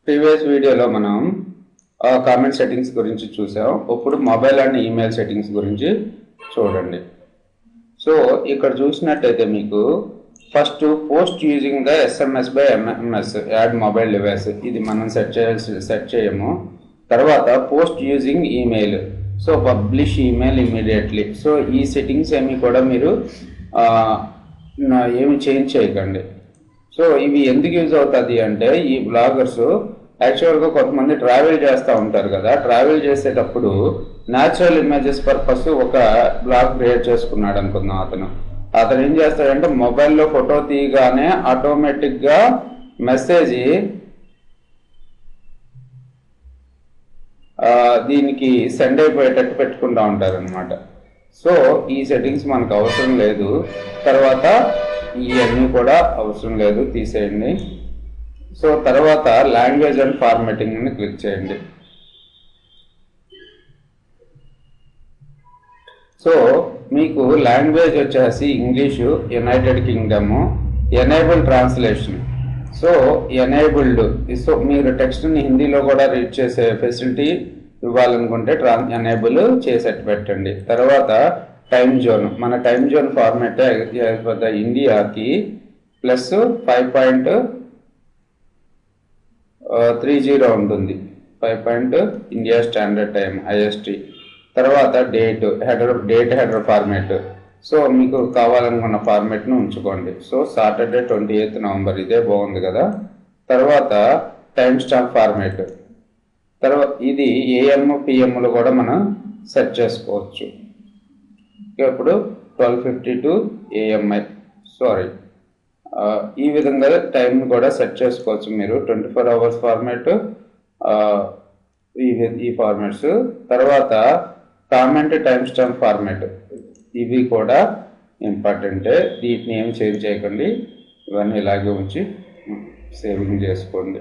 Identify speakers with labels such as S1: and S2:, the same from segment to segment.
S1: Previous వీడియోలో మనం comment settings గురించి చూసాం. ఇప్పుడు మొబైల్ అండ్ ఈమెయిల్ సెట్టింగ్స్ గురించి చూడండి. సో ఇక్కడ చూసినట్టయితే మీకు first post using the SMS by MMS add mobile device, ఇది మనం సెట్ చేయము. తర్వాత post using email, so publish email immediately. So ఈ సెట్టింగ్స్ ఏమి కూడా మీరు ఏమి చేంజ్ చేయకండి. సో ఇవి ఎందుకు యూజ్ అవుతుంది అంటే, ఈ బ్లాగర్స్ యాక్చువల్గా కొంతమంది ట్రావెల్ చేస్తూ ఉంటారు కదా, ట్రావెల్ చేసేటప్పుడు న్యాచురల్ ఇమేజెస్ పర్పస్ ఒక బ్లాగ్ క్రియేట్ చేసుకున్నాడు అనుకుందాం. అతను ఏం చేస్తాడంటే, మొబైల్లో ఫోటో తీయగానే ఆటోమేటిక్గా మెసేజ్ దీనికి సెండ్ అయిపోయేటట్టు పెట్టుకుంటూ ఉంటారు అనమాట. సో ఈ సెట్టింగ్స్ మనకు అవసరం లేదు. తర్వాత ఇవన్నీ కూడా అవసరం లేదు, తీసేయండి. సో తర్వాత లాంగ్వేజ్ అండ్ ఫార్మాటింగ్ అని క్లిక్ చేయండి. సో మీకు లాంగ్వేజ్ వచ్చేసి English, United Kingdom, enable translation. So enabled, so మీరు టెక్స్ట్ని హిందీలో కూడా రీడ్ చేసే ఫెసిలిటీ ఇవ్వాలనుకుంటే ఎనేబుల్ చేసేట్టు పెట్టండి. తర్వాత టైం జోన్, మన టైం జోన్ ఫార్మాట్ ఇండియాకి +5.30 ఉంటుంది. 5 ఇండియా స్టాండర్డ్ టైం IST. తర్వాత డేట్ హెడర్ ఫార్మాట్. సో మీకు కావాలనుకున్న ఫార్మాట్ను ఉంచుకోండి. సో సాటర్డే 28 నవంబర్, ఇదే బాగుంది కదా. తర్వాత టైం స్టాంప్ ఫార్మాట్. తర్వాత ఇది AM PMలు కూడా మనం సెట్ చేసుకోవచ్చు. ఇప్పుడు 12:52 AMI, సారీ, ఈ విధంగా టైంని కూడా సెట్ చేసుకోవచ్చు మీరు. 24 అవర్స్ ఫార్మాట్, ఈ ఫార్మాట్స్. తర్వాత కామెంట్ టైం స్టాంప్ ఫార్మాట్, ఇవి కూడా ఇంపార్టెంటే. వీటిని ఏం చేంజ్ చేయకండి, ఇవన్నీ ఇలాగే ఉంచి సేవింగ్ చేసుకోండి.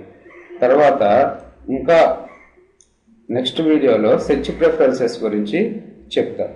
S1: తర్వాత ఇంకా నెక్స్ట్ వీడియోలో సెర్చ్ ప్రిఫరెన్సెస్ గురించి చెప్తాను.